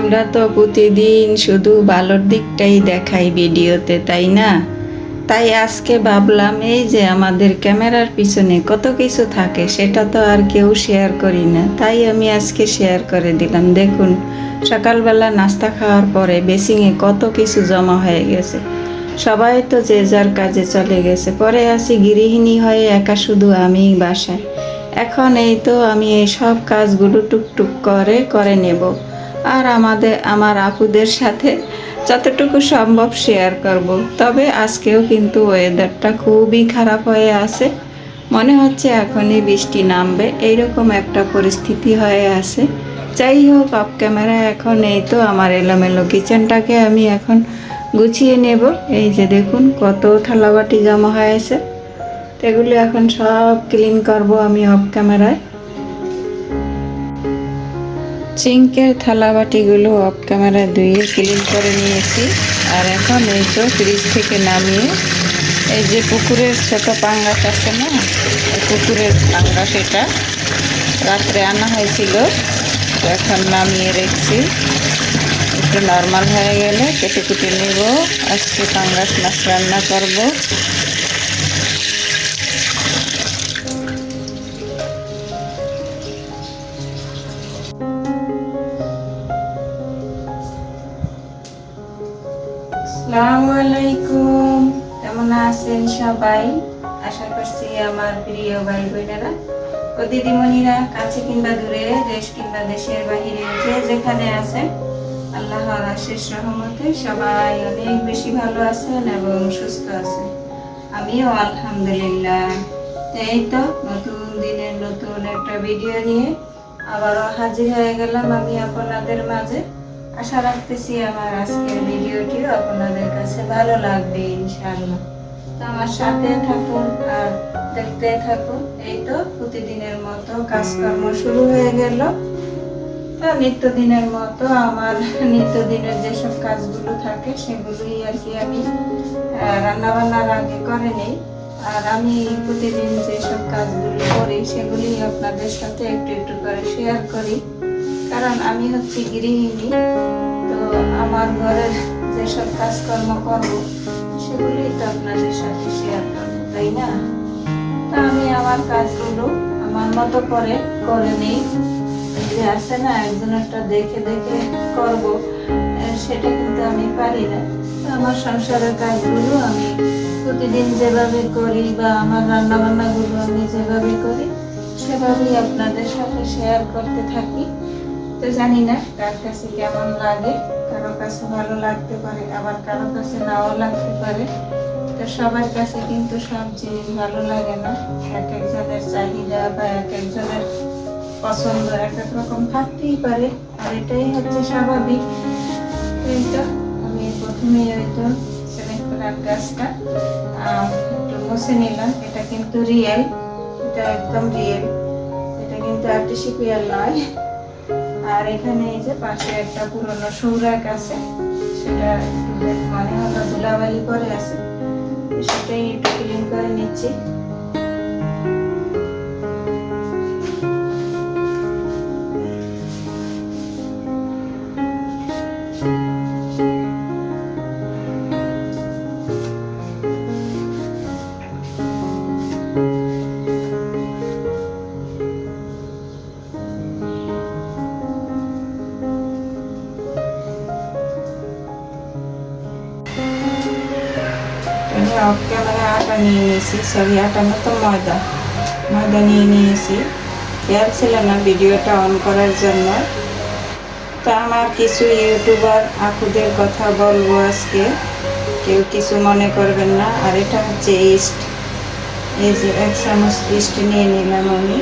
আমরা তো প্রতিদিন শুধু ভালোর দিকটাই দেখাই ভিডিওতে, তাই না? তাই আজকে ভাবলাম এই যে আমাদের ক্যামেরার পিছনে কত কিছু থাকে, সেটা তো আর কেউ শেয়ার করি না, তাই আমি আজকে শেয়ার করে দিলাম। দেখুন, সকালবেলা নাস্তা খাওয়ার পরে বেসিংয়ে কত কিছু জমা হয়ে গেছে। সবাই তো যে যার কাজে চলে গেছে, পরে আসি গৃহিণী হয়ে একা শুধু আমি বাসায়। এখন এই তো আমি এই সব কাজগুলো টুকটুক করে নেব, আর আমার আপুদের সাথে যতটুকু সম্ভব শেয়ার করব। তবে আজকেও কিন্তু ওয়েদারটা খুবই খারাপ হয়ে আছে, মনে হচ্ছে এখনই বৃষ্টি নামবে, এইরকম একটা পরিস্থিতি হয়ে আছে। যাই হোক, অফ ক্যামেরা এখন এই তো আমার এলোমেলো কিচেনটাকে আমি এখন গুছিয়ে নেব। এই যে দেখুন কত থালাবাটি জমা হয়েছে, এগুলো এখন সব ক্লিন করব আমি অফ ক্যামেরায়। সিঙ্কের থালাবাটিগুলো অফ ক্যামেরায় ধুয়ে ক্লিন করে নিয়েছি। আর এখন এই তো ফ্রিজ থেকে নামিয়ে এই যে পুকুরের ছোট পাঙ্গাস আছে না, পুকুরের পাঙ্গাস, এটা রাত্রে আনা হয়েছিল, তো এখন নামিয়ে রেখেছি। একটু নর্মাল হয়ে গেলে কেটে কুটে নেব। আজকে পাঙ্গাস মাছ রান্না করব। আসসালামু আলাইকুম, কেমন আছেন সবাই? আশা করছি আমার প্রিয় ভাই বোনেরা ও দিদিমণিরা কাছে কিংবা দূরে, দেশ কিংবা দেশের বাহিরে, যে যেখানে আছেন, আল্লাহর অশেষ রহমতে সবাই অনেক বেশি ভালো আছেন এবং সুস্থ আছেন। আমিও আলহামদুলিল্লাহ। এই তো নতুন দিনের নতুন একটা ভিডিও নিয়ে আবারও হাজির হয়ে গেলাম আমি আপনাদের মাঝে। আশা রাখতেছি আমার আজকের ভিডিওটিও আপনাদের কাছে ভালো লাগবে ইনশাআল্লাহ। তো আমার সাথে থাকুন আর দেখতে থাকুন। এই তো প্রতিদিনের মতো কাজকর্ম শুরু হয়ে গেল। তো নিত্যদিনের মতো আমার নিত্যদিনের যেসব কাজগুলো থাকে সেগুলোই আর কি আমি রান্না বান্নার আগে করে নেই। আর আমি প্রতিদিন যেসব কাজগুলো করি সেগুলি আপনাদের সাথে একটু একটু করে শেয়ার করি, কারণ আমি হচ্ছে গৃহিণী। তো আমার ঘরের যেসব কাজকর্ম করবো সেগুলি তো আপনাদের সাথে শেয়ার করবো, তাই না? তো আমি আমার কাজগুলো আমার মতো করে নেই। যে আছে না একজনেরটা দেখে দেখে করব, সেটা কিন্তু আমি পারি না। তো আমার সংসারের কাজগুলো আমি প্রতিদিন যেভাবে করি বা আমার রান্না বান্নাগুলো আমি যেভাবে করি সেভাবেই আপনাদের সাথে শেয়ার করতে থাকি। তো জানি না কার কাছে কেমন লাগে, কারো কাছে ভালো লাগতে পারে, আবার কারো কাছে নাও লাগতে পারে। তো সবার কাছে কিন্তু সব জিনিস ভালো লাগে না, এক একজনের চাহিদা বা এক একজনের পছন্দ এক এক রকম থাকতেই পারে, আর এটাই হচ্ছে স্বাভাবিক। এই তো আমি প্রথমেই হয়তো সিমেন্ট করার গাছটা একটু মুছে নিলাম। এটা কিন্তু রিয়েল, এটা একদম রিয়েল, এটা কিন্তু আর্টিফিশিয়াল নয়। আর এখানে এই যে পাশে একটা পুরনো সৌরাক আছে, সেটা মনে হলো ধুলাবালি করে আছে, সেটাই একটু ক্লিন করে নিচ্ছি। অফ ক্যামেরা আটা নিয়ে নিয়েছি, সরি আটা না তো ময়দা নিয়ে নিয়েছি। খেয়াল ছিল না ভিডিওটা অন করার জন্য। তো আমার কিছু ইউটিউবার আপুদের কথা বলবো আজকে, কেউ কিছু মনে করবেন না। আর এটা হচ্ছে ইস্ট, এই যে 1 চামচ ইস্ট নিয়ে নিলাম আমি।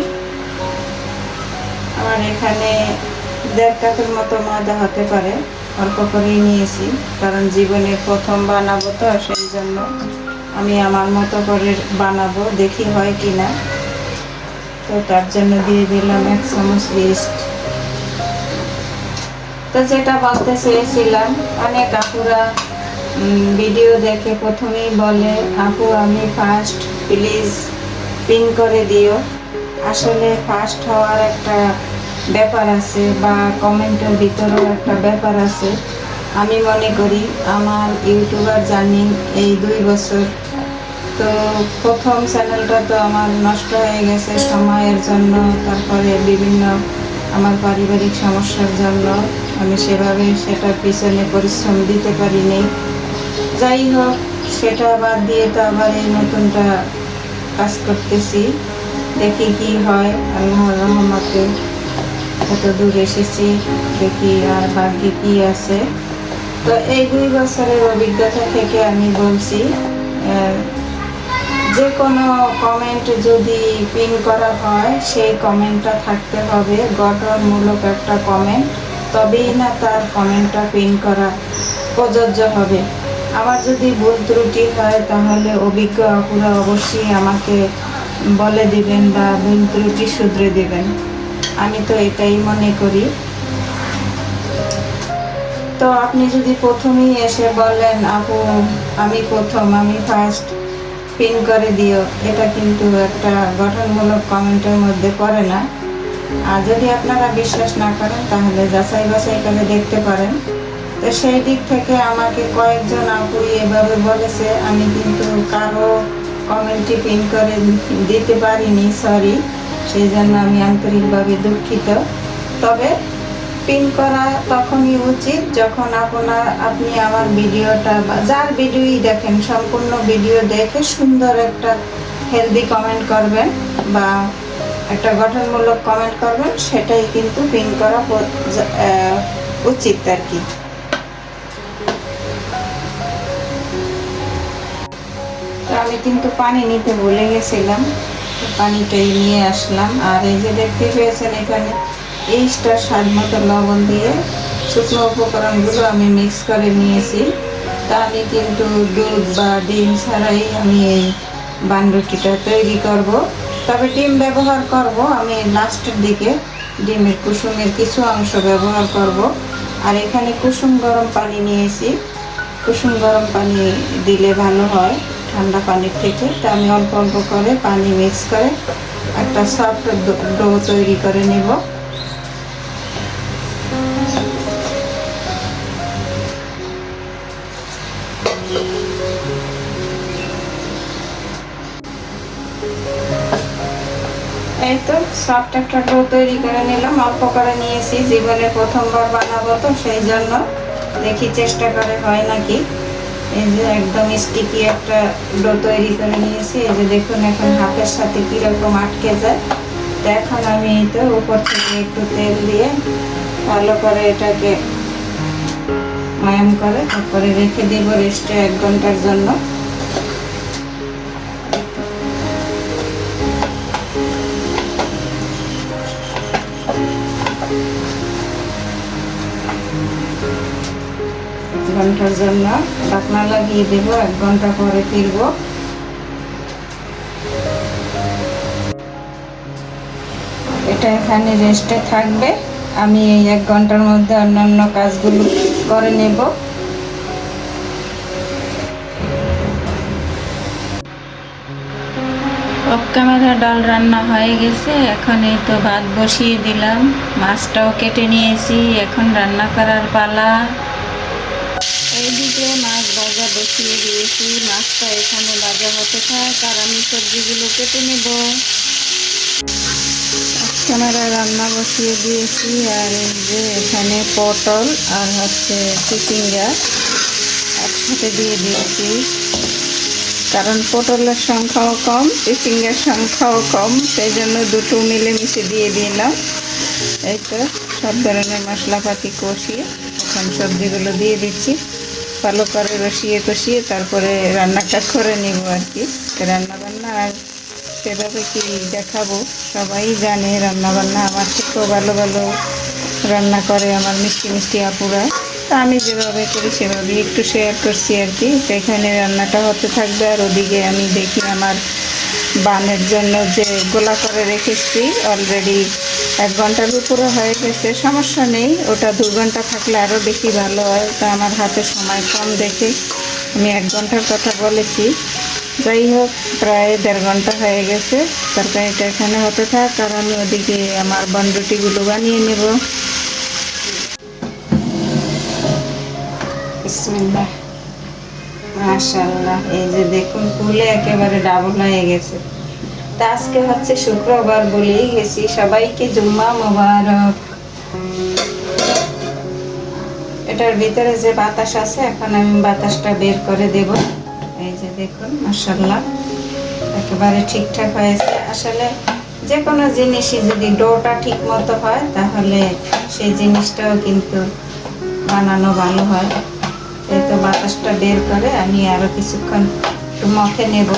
আমার এখানে 1.5 কাপের মতো ময়দা হতে পারে, অল্প করেই নিয়েছি, কারণ জীবনে প্রথম বানাবো তো, সেই জন্য আমি আমার মতো করে বানাবো, দেখি হয় কিনা। তো তার জন্য দিয়ে দিলাম 1 চামচ ইস্ট। তো যেটা বলতে চেয়েছিলাম, অনেক আপুরা ভিডিও দেখে প্রথমেই বলে আপু আমি ফার্স্ট, প্লিজ পিন করে দিও। আসলে ফার্স্ট হওয়ার একটা ব্যাপার আছে বা কমেন্টের ভিতরেও একটা ব্যাপার আছে। আমি মনে করি আমার ইউটিউবার জার্নি এই 2 বছর, তো প্রথম চ্যানেলটা তো আমার নষ্ট হয়ে গেছে সময়ের জন্য, তারপরে বিভিন্ন আমার পারিবারিক সমস্যার জন্য আমি সেভাবে সেটার পিছনে পরিশ্রম দিতে পারিনি। যাই হোক, সেটা বাদ দিয়ে তো আবার এই নতুনটা কাজ করতেছি, দেখি কি হয়। আল্লাহর রহমতে এত দূর এসেছি, দেখি আর ভাগ্যে কি আছে। তো এই 2 বছরের অভিজ্ঞতা থেকে আমি বলছি, যে কোনো কমেন্ট যদি পিন করা হয় সেই কমেন্টটা থাকতে হবে গঠনমূলক একটা কমেন্ট, তবেই না তার কমেন্টটা পিন করা প্রযোজ্য হবে। আমার যদি ভুল ত্রুটি হয় তাহলে অভিজ্ঞ আপুরা অবশ্যই আমাকে বলে দিবেন বা ভুল ত্রুটি শুধরে দিবেন, আমি তো এটাই মনে করি। তো আপনি যদি প্রথমেই এসে বলেন আপু আমি ফার্স্ট পিন করে দিও, এটা কিন্তু একটা গঠনমূলক কমেন্টের মধ্যে পড়ে না। আর যদি আপনারা বিশ্বাস না করেন তাহলে যাচাই বাছাই করে দেখতে পারেন। তো সেই দিক থেকে আমাকে কয়েকজন আপু এভাবে বলেছে, আমি কিন্তু কারো কমেন্টটি পিন করে দিতে পারিনি, সরি, সেই জন্য আমি আন্তরিকভাবে দুঃখিত। তবে পিন করা তখনই উচিত যখন আপনি আমার ভিডিওটা বা যার ভিডিওই দেখেন সম্পূর্ণ ভিডিও দেখে সুন্দর একটা হেলদি কমেন্ট করবেন বা একটা গঠনমূলক কমেন্ট করবেন, সেটাই কিন্তু পিন করা উচিত আর কি। তো আমি কিন্তু পানি নিতে ভুলে গেছিলাম, পানিটাই নিয়ে আসলাম। আর এই যে দেখতে পেয়েছেন এখানে এইটার স্বাদ মতো লবণ দিয়ে শুকনো উপকরণগুলো আমি মিক্স করে নিয়েছি। তা আমি কিন্তু দুধ বা ডিম ছাড়াই আমি এই বানরুটিটা তৈরি করব। তবে ডিম ব্যবহার করব আমি লাস্টের দিকে, ডিমের কুসুমের কিছু অংশ ব্যবহার করব। আর এখানে কুসুম গরম পানি নিয়েছি, কুসুম গরম পানি দিলে ভালো হয় ঠান্ডা পানির থেকে। তা আমি অল্প অল্প করে পানি মিক্স করে একটা সফট ডো তৈরি করে নেব। এই তো সফট একটা ডো তৈরি করে নিলাম, অল্প করে নিয়েছি, জীবনে প্রথমবার বানাবো তো সেই জন্য দেখি চেষ্টা করে হয় নাকি। এই যে একদম স্টিকি একটা ডো তৈরি করে নিয়েছি, এই যে দেখুন এখন হাতের সাথে কীরকম আটকে যায়। তো এখন আমি এই তো উপর থেকে একটু তেল দিয়ে ভালো করে এটাকে ময়াম করে তারপরে রেখে দেব রেস্টে 1 ঘন্টার জন্য। ঘন্টার জন্য ঢাকনা লাগিয়ে দেব, 1 ঘন্টা পরে ফিরব। এটা এখানে রেস্টে থাকবে, আমি এই 1 ঘন্টার মধ্যে অন্যান্য কাজগুলো করে নেব। অফ ক্যামেরা ডাল রান্না হয়ে গেছে, এখন এই তো ভাত বসিয়ে দিলাম, মাছটাও কেটে নিয়েছি, এখন রান্না করার পালা। এইদিকে মাছ ভাজা বসিয়ে দিয়েছি, মাছটা এখানে ভাজা হতে থাক আর আমি সবজিগুলো কেটে নেব। ক্যামেরা রান্না বসিয়ে দিয়েছি, আর এই যে এখানে পটল আর হচ্ছে চিচিঙ্গা একসাথে দিয়ে দিয়েছি, কারণ পটলের সংখ্যাও কম চিচিঙ্গার সংখ্যাও কম, সেই জন্য দুটো মিলেমিশে দিয়ে দিলাম। এই তো সব ধরনের মশলাপাতি কষিয়ে এখন সবজিগুলো দিয়ে দিচ্ছি, ভালো করে কষিয়ে তারপরে রান্নাটা করে নিব আর কি। রান্নাবান্না আর সেভাবে কি দেখাবো, সবাই জানে রান্নাবান্না আমার থেকেও ভালো ভালো রান্না করে আমার মিষ্টি মিষ্টি আপুরা। তা আমি যেভাবে করি সেভাবে একটু শেয়ার করছি আর কি। তো এখানে রান্নাটা হতে থাকবে, আর ওদিকে আমি দেখি আমার বানের জন্য যে গোলা করে রেখেছি অলরেডি 1 ঘন্টার উপরে হয়ে গেছে, সমস্যা নেই, ওটা 2 ঘন্টা থাকলে আরও বেশি ভালো হয়। তা আমার হাতে সময় কম দেখে আমি 1 ঘন্টার কথা বলেছি, যাই হোক, প্রায় 1.5 ঘন্টা হয়ে গেছে। তরকারিটা এখানে হতে থাক আর আমি ওদিকে আমার বনরুটিগুলো বানিয়ে নেব। বিসমিল্লাহ। মাশাআল্লাহ, এই যে দেখুন ফুলে একেবারে ডাবল হয়ে গেছে। তা আজকে হচ্ছে শুক্রবার, বলেই গেছি সবাইকে জুম্মা মোবারক। এটার ভিতরে যে বাতাস আছে, এখন আমি বাতাসটা বের করে দেব। এই যে দেখুন মাশাআল্লাহ একেবারে ঠিকঠাক হয়েছে। আসলে যে কোনো জিনিসই যদি ডোটা ঠিক মতো হয় তাহলে সেই জিনিসটাও কিন্তু বানানো ভালো হয়। এই তো বাতাসটা বের করে আমি আরো কিছুক্ষণ একটু মথে নেব।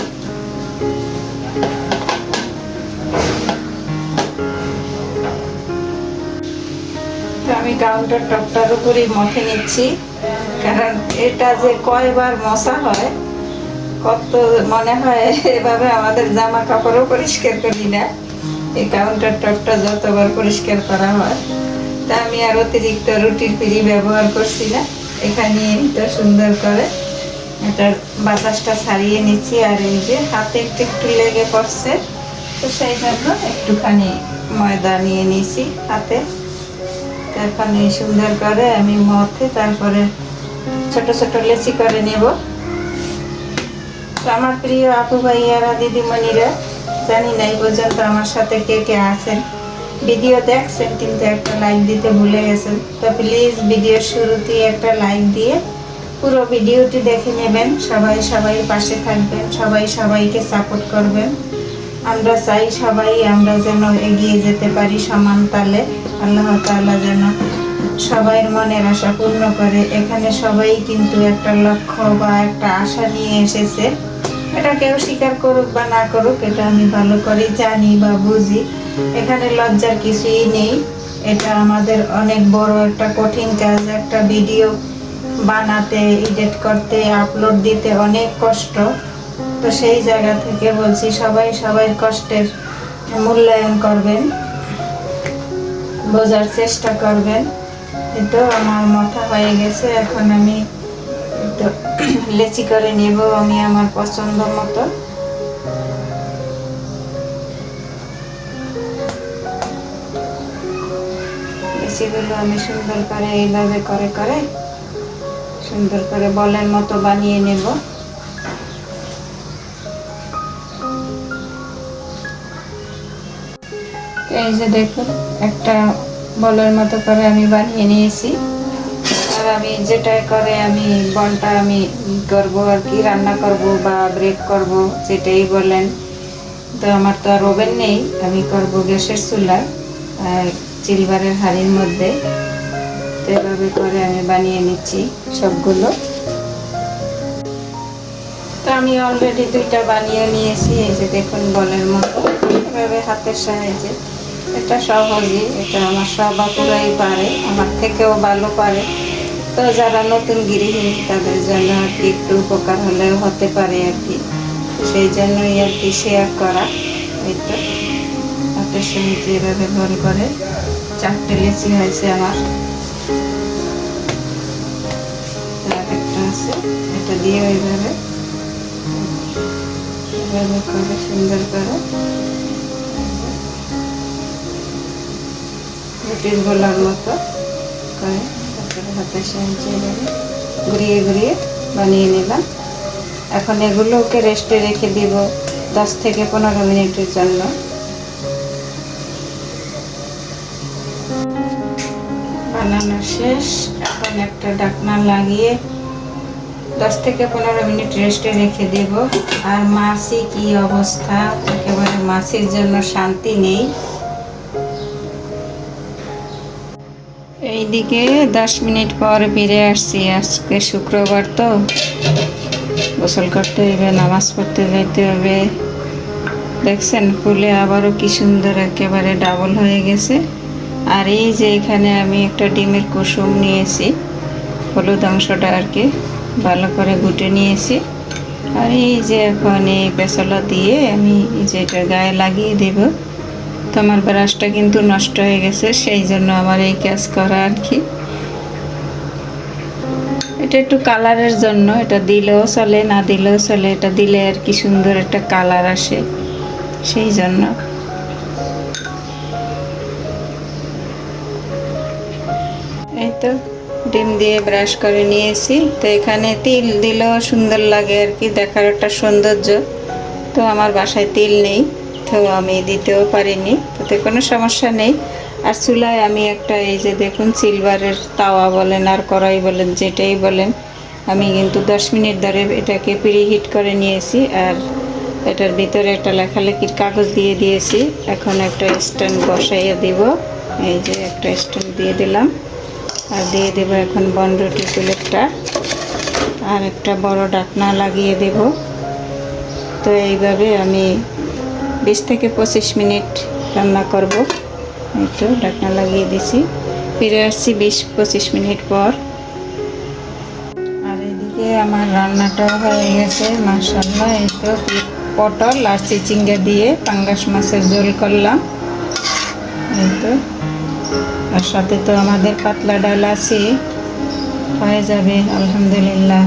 আমি কাউন্টার টপটার উপরেই মথে নিচ্ছি, কারণ এটা যে কয়বার মশা হয়, কত মনে হয় এভাবে আমাদের জামা কাপড়ও পরিষ্কার করি না। এই কাউন্টার টপটা যতবার পরিষ্কার করা হয়, তা আমি আর অতিরিক্ত রুটির পিড়ি ব্যবহার করছি না। এখানে এটা সুন্দর করে এটার বাতাসটা ছাড়িয়ে নিচ্ছি। আর এই যে হাতে একটু একটু লেগে পড়ছে, তো সেই জন্য একটুখানি ময়দা নিয়ে নিয়েছি হাতে। এখন এই সুন্দর করে আমি মথে তারপরে ছোট ছোট লেচি করে নেব। তো আমার প্রিয় আপু ভাইয়ারা, দিদিমণিরা, জানি না এই পর্যন্ত আমার সাথে কে কে আছেন, ভিডিও দেখছেন কিন্তু একটা লাইক দিতে ভুলে গেছেন। তো প্লিজ ভিডিওর শুরুতেই একটা লাইক দিয়ে পুরো ভিডিওটি দেখে নেবেন। সবাই সবাই পাশে থাকবেন, সবাই সবাইকে সাপোর্ট করবেন। আমরা চাই সবাই আমরা যেন এগিয়ে যেতে পারি সমান তালে। আল্লাহ তাআলা যেন সবাইয়ের মনের আশা পূর্ণ করে। এখানে সবাই কিন্তু একটা লক্ষ্য বা একটা আশা নিয়ে এসেছে। এটা কেউ স্বীকার করুক বা না করুক, এটা আমি ভালো করে জানি বা বুঝি। এখানে লজ্জার কিছুই নেই। এটা আমাদের অনেক বড় একটা কঠিন কাজ। একটা ভিডিও বানাতে, এডিট করতে, আপলোড দিতে অনেক কষ্ট। তো সেই জায়গা থেকে বলছি সবাই সবার কষ্টের মূল্যায়ন করবেন, বোঝার চেষ্টা করবেন। তো আমার মাথা হয়ে গেছে, এখন আমি একটু লেচি করে নেব আমি আমার পছন্দ মতো। লেচিগুলো আমি সুন্দর করে এইভাবে করে করে সুন্দর করে বলের মতো বানিয়ে নেব। এই যে দেখুন একটা বলের মতো করে আমি বানিয়ে নিয়েছি। আর আমি যেটা করে আমি বনটা আমি করব আর কি, রান্না করব বা ব্রেক করব, যেটাই বলেন। তো আমার তো আর ওভেন নেই, আমি করব গ্যাসের চুলায় আর সিলভারের হাঁড়ির মধ্যে। তো এভাবে করে আমি বানিয়ে নিচ্ছি সবগুলো। তো আমি অলরেডি 2টা বানিয়ে নিয়েছি। এই যে দেখুন বলের মতো এভাবে হাতের সাহায্যে। এটা সহজই, এটা আমার সব আপুরাই পারে, আমার থেকেও ভালো পারে। তো যারা নতুন গৃহিণী তাদের জন্য আর কি একটু উপকার হলেও হতে পারে আর কি। সেই জন্যই আর কি শেয়ার করা। এই তো হাতের সাহায্যে এভাবে গোল করে 4টে লেচি হয়েছে আমার। আর একটা আছে, এটা দিয়ে ওইভাবে এভাবে করে সুন্দর করে রুটির গোলার মতো করে তারপরে হাতের সাহায্যে এভাবে ঘুরিয়ে ঘুরিয়ে বানিয়ে নিলাম। এখন এগুলোকে রেস্টে রেখে দিব 10 থেকে 15 মিনিটের জন্য। বানানো শেষ। এখন একটা ঢাকনা লাগিয়ে 10 থেকে 15 মিনিট রেস্টে রেখে দেব। আর মাছি কি অবস্থা, একেবারে মাছির জন্য শান্তি নেই। এইদিকে 10 মিনিট পর ফিরে আসছি। আজকে শুক্রবার, তো গোসল করতে হবে, নামাজ পড়তে যেতে হবে। দেখছেন ফুলে আবারও কি সুন্দর একেবারে ডাবল হয়ে গেছে। আর এই যে এখানে আমি একটা ডিমের কুসুম নিয়েছি, হলুদ অংশটা আর কি ভালো করে গুটে নিয়েছি। আর এই যে এখন এই পেছলা দিয়ে আমি এই যে এটার গায়ে লাগিয়ে দেব। তো আমার ব্রাশটা কিন্তু নষ্ট হয়ে গেছে, সেই জন্য আমার এই কাজ করা আর কি। এটা একটু কালারের জন্য, এটা দিলেও চলে না দিলেও চলে, এটা দিলে আর কি সুন্দর একটা কালার আসে, সেই জন্য। এই তো ডিম দিয়ে ব্রাশ করে নিয়েছি। তো এখানে তিল দিলেও সুন্দর লাগে আর কি, দেখার একটা সৌন্দর্য। তো আমার বাসায় তিল নেই, তো আমি দিতেও পারিনি, তাতে কোনো সমস্যা নেই। আর চুলায় আমি একটা, এই যে দেখুন, সিলভারের তাওয়া বলেন আর কড়াই বলেন, যেটাই বলেন, আমি কিন্তু 10 মিনিট ধরে এটাকে প্রিহিট করে নিয়েছি। আর এটার ভিতরে একটা লেখালেখির কাগজ দিয়ে দিয়েছি। এখন একটা স্ট্যান্ড বসাইয়ে দিব, এই যে একটা স্ট্যান্ড দিয়ে দিলাম। আর দিয়ে দেব এখন বনরুটি প্লেটটা, আর একটা বড় ঢাকনা লাগিয়ে দেব। তো এইভাবে আমি 20 থেকে 25 মিনিট রান্না করব। এই তো ঢাকনা লাগিয়ে দিছি, ফিরে আসছি 20-25 মিনিট পর। আর এদিকে আমার রান্নাটাও হয়ে গেছে মাশাআল্লাহ। এই তো পটল আর চিচিঙ্গা দিয়ে পাঙ্গাস মাছের ঝোল করলাম। এই তো, আর সাথে তো আমাদের পাতলা ডাল আছে, হয়ে যাবে আলহামদুলিল্লাহ।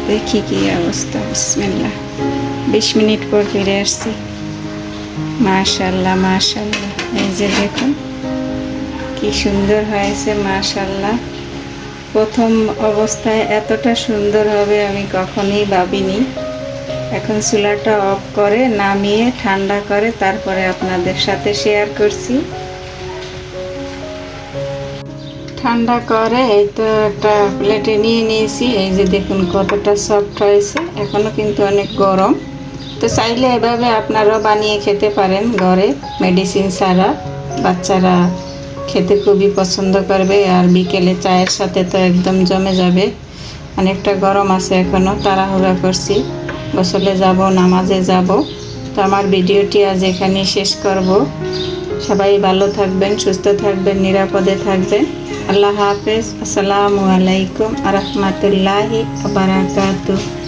দেখি কি অবস্থা, বিসমিল্লাহ। 20 মিনিট পর ফিরে আসছি। মাশাআল্লাহ মাশাআল্লাহ, এই যে দেখুন কি সুন্দর হয়েছে মাশাআল্লাহ। প্রথম অবস্থায় এতটা সুন্দর হবে আমি কখনোই ভাবিনি। এখন চুলাটা অফ করে নামিয়ে ঠান্ডা করে তারপরে আপনাদের সাথে শেয়ার করছি। ঠান্ডা করে এই তো একটা প্লেটে নিয়ে নিয়েছি। এই যে দেখুন কতটা সফট হয়েছে, এখনো কিন্তু অনেক গরম। তো চাইলে এভাবে আপনারাও বানিয়ে খেতে পারেন ঘরে, মেডিসিন ছাড়া। বাচ্চারা খেতে খুবই পছন্দ করবে, আর বিকেলে চায়ের সাথে তো একদম জমে যাবে। অনেকটা গরম আছে, এখনও তাড়াহুড়া করছি, গোসলে যাব, নামাজে যাব। তো আমার ভিডিওটি আজ এখানেই শেষ করব। সবাই ভালো থাকবেন, সুস্থ থাকবেন, নিরাপদে থাকবেন। আল্লাহ হাফেজ। আসসালামু আলাইকুম ওয়া রাহমাতুল্লাহি ওয়া বারাকাতুহু।